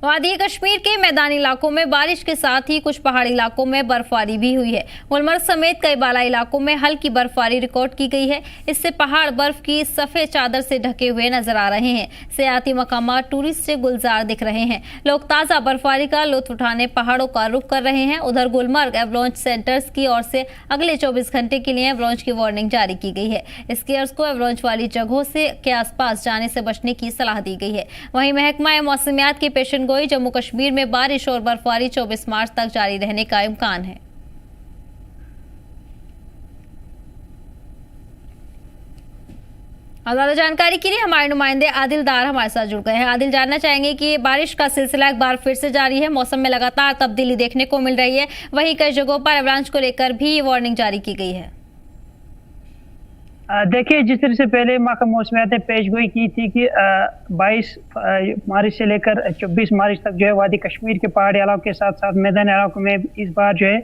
वादी कश्मीर के मैदानी इलाकों में बारिश के साथ ही कुछ पहाड़ी इलाकों में बर्फबारी भी हुई है। गुलमर्ग समेत कई बालाई इलाकों में हल्की बर्फबारी रिकॉर्ड की गई है। इससे पहाड़ बर्फ की सफेद चादर से ढके हुए नजर आ रहे हैं। सियाती मकामात टूरिस्ट से गुलजार दिख रहे हैं। लोग ताजा बर्फबारी का लुत्फ उठाने पहाड़ों का रुख कर रहे हैं। उधर गुलमर्ग एवलांच सेंटर्स की ओर से अगले 24 घंटे के लिए एवलांच की वार्निंग जारी की गई है। स्कीयर्स को एवलांच वाली जगहों से के आसपास जाने से बचने की सलाह दी गई है। वहीं महकमा मौसमियात की पेशन गोई जम्मू कश्मीर में बारिश और बर्फबारी 24 मार्च तक जारी रहने का इम्कान है। और ज्यादा जानकारी के लिए हमारे नुमाइंदे आदिल दार हमारे साथ जुड़ गए हैं। आदिल, जानना चाहेंगे कि बारिश का सिलसिला एक बार फिर से जारी है। मौसम में लगातार तब्दीली देखने को मिल रही है। वहीं कई जगहों पर एवलांच को लेकर भी वार्निंग जारी की गई है। देखिए, जिस तरह से पहले महकमा मौसमियात ने पेशगोई की थी कि 22 मार्च से लेकर 24 मार्च तक जो है वादी कश्मीर के पहाड़ी इलाकों के साथ साथ मैदानी इलाकों में इस बार जो है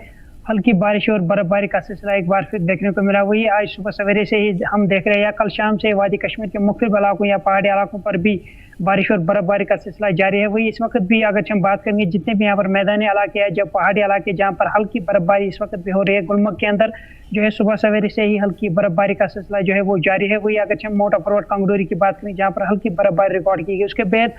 हल्की बारिश और बर्फबारी का सिलसिला एक बार फिर देखने को मिला। वही आज सुबह सवेरे से ही हम देख रहे हैं या कल शाम से वादी कश्मीर के मुख्तलिफ इलाकों या पहाड़ी इलाकों पर भी बारिश और बर्फबारी का सिलसिला जारी है। वही इस वक्त भी अगर हम बात करेंगे जितने भी यहाँ पर मैदानी इलाके हैं, जब पहाड़ी इलाके जहाँ पर हल्की बर्फबारी इस वक्त भी हो रही है, गुलमर्ग के अंदर जो है सुबह सवेरे से ही हल्की बर्फबारी का सिलसिला जो है वो जारी है। वही अगर हम मोटा पर्वत कांगडोरी की बात करें जहाँ पर हल्की बर्फबारी रिकॉर्ड की गई, उसके बाद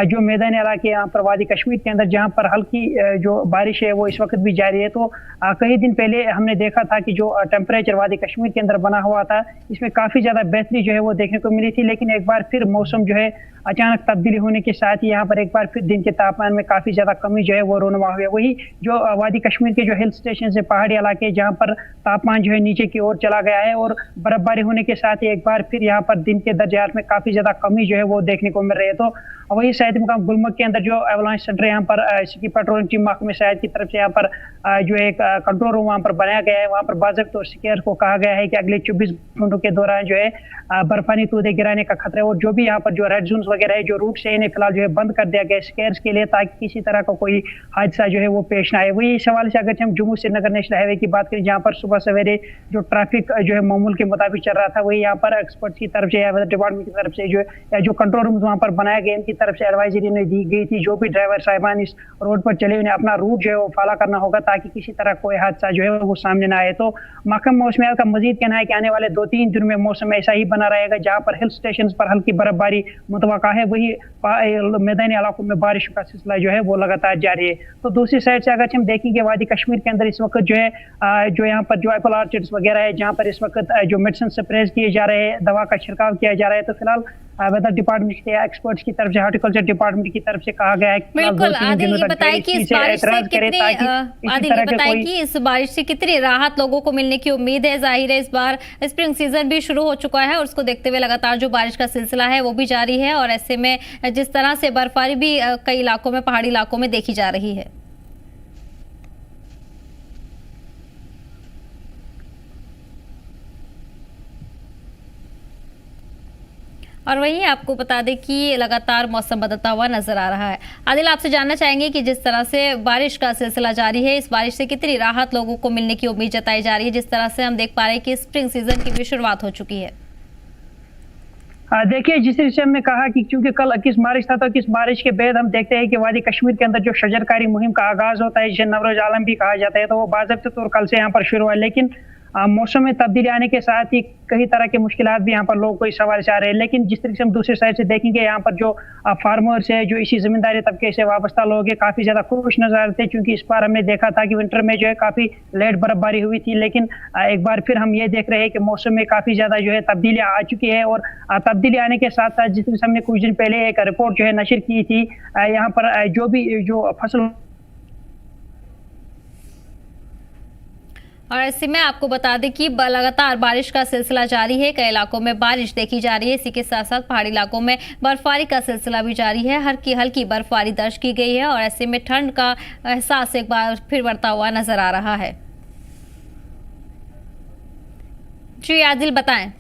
जो मैदानी इलाके यहाँ पर वादी कश्मीर के अंदर जहाँ पर हल्की जो बारिश है वो इस वक्त भी जारी है। तो कई दिन पहले हमने देखा था कि जो टेम्परेचर वादी कश्मीर के अंदर बना हुआ था इसमें काफी ज्यादा बेहतरी जो है वो देखने को मिली थी, लेकिन एक बार फिर मौसम जो है अचानक तब्दीली होने के साथ ही यहाँ पर एक बार फिर दिन के तापमान में काफी ज्यादा कमी जो है वो रोनुमा हुई है। वही जो वादी कश्मीर के जो हिल स्टेशन है, पहाड़ी इलाके जहाँ पर तापमान जो है नीचे की ओर चला गया है और बर्फबारी होने के साथ ही एक बार फिर यहाँ पर दिन के दर्जात में काफी ज्यादा कमी जो है वो देखने को मिल रही है। तो वही शायद मुकाम गुलमर्ग के अंदर जो एवलांच सेंटर यहाँ पर सिटी पेट्रोलिंग टीम महकमे शायद की तरफ से यहाँ पर जो एक कंट्रोल रूम वहाँ पर बनाया गया है। वहाँ पर बाज़ाब्ता और स्कीयर को कहा गया है कि अगले 24 घंटों के दौरान जो है बर्फानी तूदे गिराने का खतरा है और जो भी यहाँ पर जो रेड जोन वगैरह है जो रूट से इन्हें फिलहाल जो है बंद कर दिया गया स्कीयर्स के लिए, ताकि किसी तरह का कोई हादसा जो है वो पेश ना आए। वही इस हवाले से अगर हम जम्मू श्रीनगर नेशनल हाईवे की बात करें जहाँ पर सुबह सवेरे जो ट्रैफिक जो है मामूल के मुताबिक चल रहा था, वही यहाँ पर एक्सपर्ट्स की तरफ से या वेदर डिपार्टमेंट की तरफ से जो या जो कंट्रोल रूम वहाँ पर बनाया गया इनकी तरफ से एडवाइजरी दी गई थी जो भी ड्राइवर साहिबान इस रोड पर चले उन्हें अपना रूट जो है वो फॉलो करना होगा ताकि किसी तरह कोई हादसा जो है वो सामने ना आए। तो महकमा मौसमियात का मजीद कहना है कि आने वाले 2-3 दिन में मौसम ऐसा ही बना रहेगा जहाँ पर हिल स्टेशन पर हल्की बर्फबारी मुतवक्का है। वही मैदानी इलाकों में बारिश का सिलसिला जो है वो लगातार जारी है। तो दूसरी साइड से अगर हम देखेंगे वादी कश्मीर के अंदर इस वक्त जो है जो यहाँ पर जो एप्पल ऑर्चिड्स वगैरह है जहाँ पर इस वक्त जो मेडिसिन स्प्रेज किए जा रहे हैं, दवा का छिड़काव किया जा रहा है। तो फिलहाल वेदर डिपार्टमेंट के एक्सपर्ट्स की तरफ से हॉर्टिकल्चर डिपार्टमेंट की तरफ से कहा गया है बिल्कुल। आदिल ये बताइए कि इस बारिश से कितनी इस बारिश से कितनी राहत लोगों को मिलने की उम्मीद है। जाहिर है इस बार स्प्रिंग सीजन भी शुरू हो चुका है और उसको देखते हुए लगातार जो बारिश का सिलसिला है वो भी जारी है और ऐसे में जिस तरह से बर्फबारी भी कई इलाकों में पहाड़ी इलाकों में देखी जा रही है। और वहीं आपको बता दें कि लगातार मौसम बदलता हुआ नजर आ रहा है। आदिल, आपसे जानना चाहेंगे कि जिस तरह से बारिश का सिलसिला जारी है, इस बारिश से कितनी राहत लोगों को मिलने की उम्मीद जताई जा रही है, जिस तरह से हम देख पा रहे हैं कि स्प्रिंग सीजन की भी शुरुआत हो चुकी है। देखिए, जिस तरह से हमने कहा कि क्योंकि कल 21 मार्च था तो 21 मार्च के बाद हम देखते हैं कि वादी कश्मीर के अंदर जो शजरकारी मुहिम का आगाज होता है जिसे नवरोज आलम भी कहा जाता है, तो वो बाज़ाब्ता तौर कल से यहाँ पर शुरू हुआ। लेकिन मौसम में तब्दीली आने के साथ ही कई तरह के मुश्किलात भी यहाँ पर लोगों को इस सवाल से आ रहे हैं। लेकिन जिस तरीके से हम दूसरी साइड से देखेंगे यहाँ पर जो फार्मर्स है, जो इसी जमींदारी तबके से वाबस्ता लोग हैं, काफी ज्यादा खुश नजर आ रहे थे क्योंकि इस बार हमने देखा था कि विंटर में जो है काफी लेट बर्फबारी हुई थी। लेकिन एक बार फिर हम ये देख रहे हैं कि मौसम में काफी ज्यादा जो है तब्दीलियां आ चुकी है और तब्दीली आने के साथ साथ जिस तरह से हमने कुछ दिन पहले एक रिपोर्ट जो है नशर की थी यहाँ पर जो भी जो फसल और ऐसे में आपको बता दें कि लगातार बारिश का सिलसिला जारी है। कई इलाकों में बारिश देखी जा रही है, इसी के साथ साथ पहाड़ी इलाकों में बर्फबारी का सिलसिला भी जारी है। हल्की बर्फबारी दर्ज की गई है और ऐसे में ठंड का एहसास एक बार फिर बढ़ता हुआ नजर आ रहा है। जी आदिल, बताएं।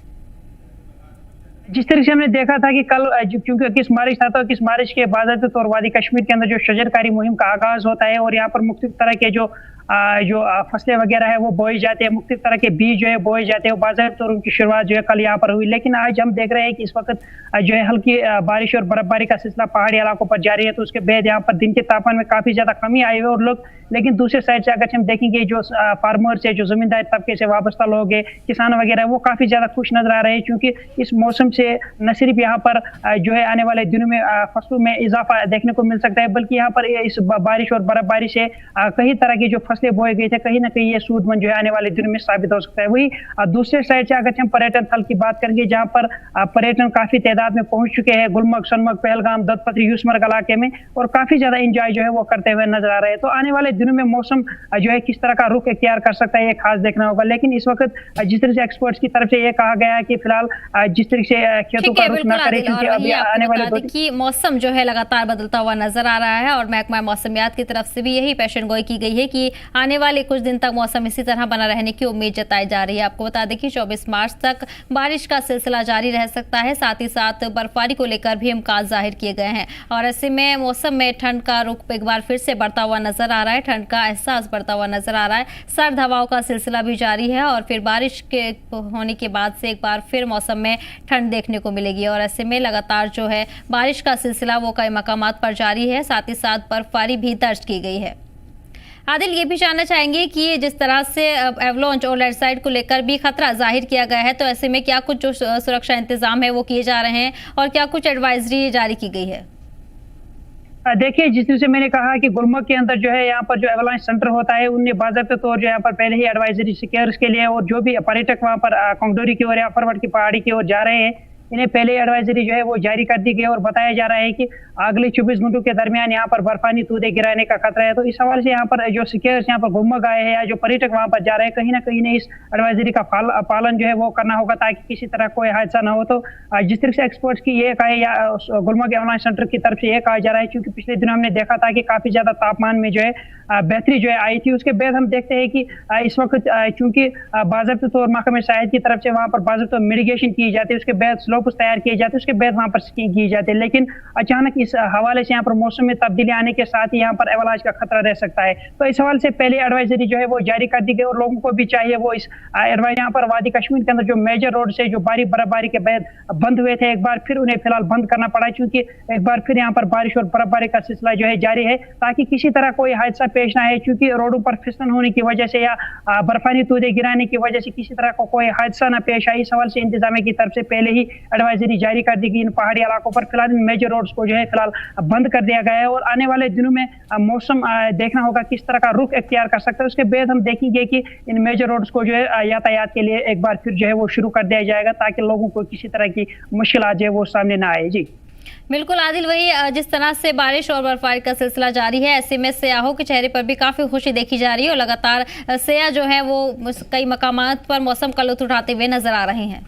जिस तरह से हमने देखा था कि कल क्योंकि 21 मार्च था तो 21 मार्च के बाद तो वादी कश्मीर के अंदर जो शजरकारी मुहिम का आगाज होता है और यहाँ पर मुख्तलिफ तरह के जो जो फसलें वगैरह है वो बोई जाती है, मुख्तलिफ तरह के बीज जो है बोए जाते हैं, बाज़ाहिर तौर उनकी शुरुआत जो है कल यहाँ पर हुई। लेकिन आज हम देख रहे हैं कि इस वक्त जो है हल्की बारिश और बर्फबारी का सिलसिला पहाड़ी इलाकों पर जारी है। तो उसके बाद यहाँ पर दिन के तापमान में काफी ज्यादा कमी आई है और लोग, लेकिन दूसरे साइड से अगर हम देखेंगे जो फार्मर्स है, जो जमींदार तबके से वाबस्ता लोग है, किसान वगैरह, वो काफी ज्यादा खुश नजर आ रहे हैं, क्योंकि इस मौसम से न सिर्फ यहाँ पर जो है आने वाले दिनों में फसलों में इजाफा देखने को मिल सकता है, बल्कि यहाँ पर इस बारिश और बर्फबारी से कई तरह की जो फसलें बोए गई थे, कहीं ना कहीं ये सूदमंद जो है आने वाले दिनों में साबित हो सकता है। वही दूसरे साइड से अगर हम पर्यटन स्थल की बात करेंगे, जहाँ पर पर्यटन काफी तादाद में पहुंच चुके हैं, गुलमर्ग, सोनमर्ग, पहलगाम, दत्तपत्री, यूसमर्ग इलाके में, और काफी ज्यादा एंजॉय जो है वो करते हुए नजर आ रहे हैं। तो आने वाले दिनों में मौसम जो है किस तरह का रुख इख्तियार कर सकता है, ये खास देखना होगा। लेकिन इस वक्त जिस तरह से एक्सपर्ट्स की तरफ से ये कहा गया है कि फिलहाल जिस तरह से खेतों का रुख न करें, क्योंकि अभी आने वाले कि मौसम जो है लगातार बदलता हुआ नजर आ रहा है, और महकमा मौसमियात की तरफ से भी यही पेशन गोई की गई है कि आने वाले कुछ दिन तक मौसम इसी तरह बना रहने की उम्मीद जताई जा रही है। आपको बता दें कि 24 मार्च तक बारिश का सिलसिला जारी रह सकता है, साथ ही साथ बर्फबारी को लेकर भी इम्कान जाहिर किए गए हैं। और ऐसे में मौसम में ठंड का रुख एक बार फिर से बढ़ता हुआ नजर आ रहा है, ठंड का एहसास बढ़ता हुआ नजर आ रहा है, सर्द हवाओं का सिलसिला भी जारी है, और फिर बारिश के होने के बाद से एक बार फिर मौसम में ठंड देखने को मिलेगी। और ऐसे में लगातार जो है बारिश का सिलसिला वो कई मकामात पर जारी है, साथ ही साथ बर्फबारी भी दर्ज की गई है। आदिल, ये भी जानना चाहेंगे कि जिस तरह से एवलांच और लैंडस्लाइड को लेकर भी खतरा जाहिर किया गया है, तो ऐसे में क्या कुछ जो सुरक्षा इंतजाम है वो किए जा रहे हैं, और क्या कुछ एडवाइजरी जारी की गई है? देखिए, जिस तरह से मैंने कहा कि गुलमर्ग के अंदर जो है यहाँ पर जो एवलांच सेंटर होता है, उनने बाज़ाब्ते तौर जो यहाँ पर पहले ही एडवाइजरी सिक्योर्स के लिए, और जो भी पर्यटक वहाँ पर कोंगडोरी की ओर या फरवट की पहाड़ी की ओर जा रहे हैं, इन्हें पहले एडवाइजरी जो है वो जारी कर दी गई, और बताया जा रहा है कि अगले 24 घंटों के दरमियान यहाँ पर बर्फानी तूदे गिराने का खतरा है। तो इस हवाले से यहाँ पर जो सिक्योर्स यहाँ पर गुलमर्ग आए हैं या जो पर्यटक वहाँ पर जा रहे हैं, कहीं ना कहीं इस एडवाइजरी का पालन जो है वो करना होगा, ताकि किसी तरह कोई हादसा ना हो। तो जिस तरह से एक्सपर्ट्स की ये कहा, या गुलमर्ग एवलांच सेंटर की तरफ से ये कहा जा रहा है, क्योंकि पिछले दिनों हमने देखा था कि काफी ज्यादा तापमान में जो है बेहतरी जो है आई थी। उसके बाद हम देखते हैं कि इस वक्त चूंकि बाज़ाब्ते तौर महकमे शायद की तरफ से वहाँ पर बाज़ाब्ते मिटिगेशन की जाती है, उसके बाद स्लोप्स तैयार किए जाते हैं, उसके बाद वहाँ पर स्कीइंग की जाती है। लेकिन अचानक इस हवाले से यहाँ पर मौसम में तब्दीली आने के साथ ही यहाँ पर एवलांच का खतरा रह सकता है। तो इस हवाले से पहले एडवाइजरी जो है वो जारी कर दी गई, और लोगों को भी चाहिए वो इस एडवाइजरी यहाँ पर वादी कश्मीर के अंदर जो मेजर रोड से जो भारी बर्फबारी के बाद बंद हुए थे, एक बार फिर उन्हें फिलहाल बंद करना पड़ा, क्योंकि एक बार फिर यहाँ पर बारिश और बर्फबारी का सिलसिला जो है जारी है, ताकि किसी तरह कोई हादसा पेश ना आए, क्योंकि रोडों पर फिसलन होने की वजह से या बर्फानी तूदे गिराने की वजह से किसी तरह का कोई हादसा ना पेश आए। इस सवाल से इंतजामिया की तरफ से पहले ही एडवाइजरी जारी कर दी गई। इन पहाड़ी इलाकों पर फिलहाल मेजर रोड्स को जो है फिलहाल बंद कर दिया गया है, और आने वाले दिनों में मौसम देखना होगा किस तरह का रुख इख्तियार कर सकता है। उसके बाद हम देखेंगे कि इन मेजर रोड्स को जो है यातायात के लिए एक बार फिर जो है वो शुरू कर दिया जाएगा, ताकि लोगों को किसी तरह की मुश्किल जो है वो सामने ना आए। जी बिल्कुल आदिल, वही जिस तरह से बारिश और बर्फबारी का सिलसिला जारी है, ऐसे में सयाहों के चेहरे पर भी काफी खुशी देखी जा रही है, और लगातार सयाह जो है वो कई मकामात पर मौसम का लुत्फ उठाते हुए नजर आ रहे हैं।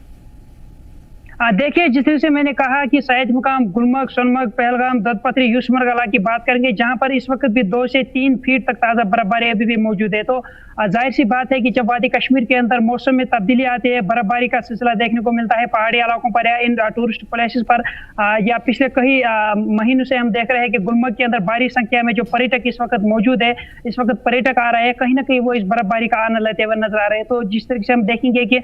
देखिए, जिस तरह से मैंने कहा कि शायद मुकाम गुलमर्ग, सोनमर्ग, पहलगाम, दत्तपत्री, यूसमर्ग इलाके की बात करेंगे, जहां पर इस वक्त भी 2 से 3 फीट तक ताजा बर्फबारी अभी भी मौजूद है। तो जाहिर सी बात है कि जब वादी कश्मीर के अंदर मौसम में तब्दीली आती है, बर्फबारी का सिलसिला देखने को मिलता है पहाड़ी इलाकों पर या इन टूरिस्ट प्लेसेस पर, या पिछले कई महीनों से हम देख रहे हैं कि गुलमर्ग के अंदर भारी संख्या में जो पर्यटक इस वक्त मौजूद है, इस वक्त पर्यटक आ रहे हैं, कहीं ना कहीं वो इस बर्फबारी का आनंद लेते हुए नजर आ रहे हैं। तो जिस तरीके से हम देखेंगे कि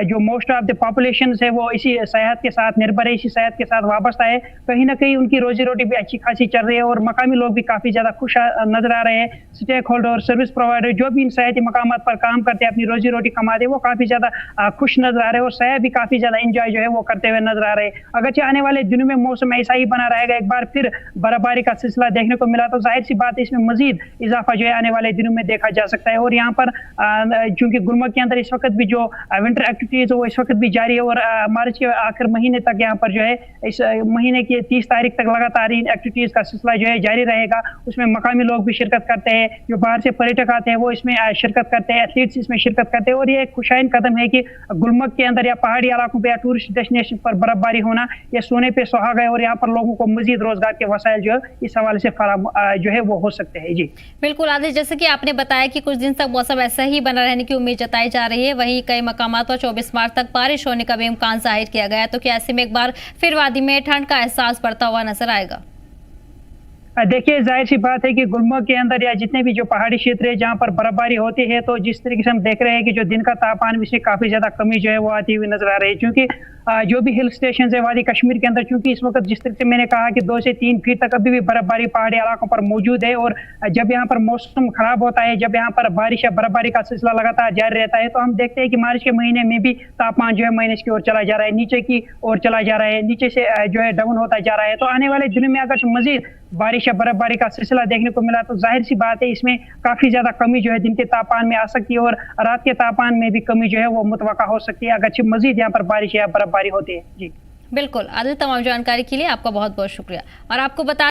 जो मोस्ट ऑफ द पॉपुलेशन है वो इसी सेहत के साथ निर्भर है, इसी सेहत के साथ वाबस्ता है, कहीं ना कहीं उनकी रोजी रोटी भी अच्छी खासी चल रही है, और मकामी लोग भी काफी ज्यादा खुश नजर आ रहे हैं। स्टेक होल्डर, सर्विस प्रोवाइडर जो भी इन सयाहती मकामात पर काम करते हैं, अपनी रोजी रोटी कमाते हैं, वो काफी ज्यादा खुश नजर आ रहे हैं, और सयाह भी काफी ज्यादा एंजॉय जो है वो करते हुए नजर आ रहे हैं। अगरचे आने वाले दिनों में मौसम ऐसा ही बना रहेगा, एक बार फिर बर्फबारी का सिलसिला देखने को मिला, तो जाहिर सी बात है इसमें मजीद इजाफा जो है आने वाले दिनों में देखा जा सकता है। और यहाँ पर चूंकि गुलमर्ग के अंदर इस वक्त भी जो विंटर एक्टिविटीज वो इस वक्त भी जारी है, और मार्च के आखिर महीने तक यहाँ पर जो है इस महीने की 30 तारीख तक लगातार इन एक्टिविटीज का सिलसिला जो है जारी रहेगा। उसमें मकामी लोग भी शिरकत करते हैं, जो बाहर से पर्यटक आते हैं वो इसमें शिरकत करते हैं, एथलीट्स इसमें शिरकत करते हैं, और ये एक खुशाइन कदम है कि गुलमर्ग के अंदर या पहाड़ी इलाकों पे या टूरिस्ट डेस्टिनेशन पर बर्फबारी होना ये सोने पे सुहागा है, और यहाँ पर लोगों को मजीद रोजगार के वसाइल जो है इस हवाले से फराम जो है वो हो सकते हैं। जी बिल्कुल आदिल, जैसे कि आपने बताया कि कुछ दिन तक मौसम ऐसा ही बना रहने की उम्मीद जताई जा रही है, वहीं कई मकामात पर 24 मार्च तक बारिश होने का भी इम्कान जाहिर किया गया है, तो क्या ऐसे में एक बार फिर वादी में ठंड का एहसास बढ़ता हुआ नजर आएगा? देखिए, जाहिर सी बात है कि गुलमर्ग के अंदर या जितने भी जो पहाड़ी क्षेत्र है जहाँ पर बर्फबारी होती है, तो जिस तरीके से हम देख रहे हैं कि जो दिन का तापमान में से काफी ज्यादा कमी जो है वो आती हुई नजर आ रही है, क्योंकि जो भी हिल स्टेशन है वादी कश्मीर के अंदर, क्योंकि इस वक्त जिस तरीके से मैंने कहा कि 2 से 3 फीट तक अभी भी बर्फबारी पहाड़ी इलाकों पर मौजूद है। और जब यहाँ पर मौसम खराब होता है, जब यहाँ पर बारिश या बर्फबारी का सिलसिला लगातार जारी रहता है, तो हम देखते हैं कि मार्च के महीने में भी तापमान जो है माइनस की ओर चला जा रहा है, नीचे की ओर चला जा रहा है, नीचे से जो है डाउन होता जा रहा है। तो आने वाले दिनों में अगर मजीद बारिश या बर्फबारी का सिलसिला देखने को मिला, तो जाहिर सी बात है इसमें काफी ज्यादा कमी जो है दिन के तापमान में आ सकती है, और रात के तापमान में भी कमी जो है वो मुतवक्का हो सकती है अगर मजीद यहाँ पर बारिश या बर्फबारी होती है। जी बिल्कुल आदिल, तमाम जानकारी के लिए आपका बहुत बहुत शुक्रिया। और आपको बता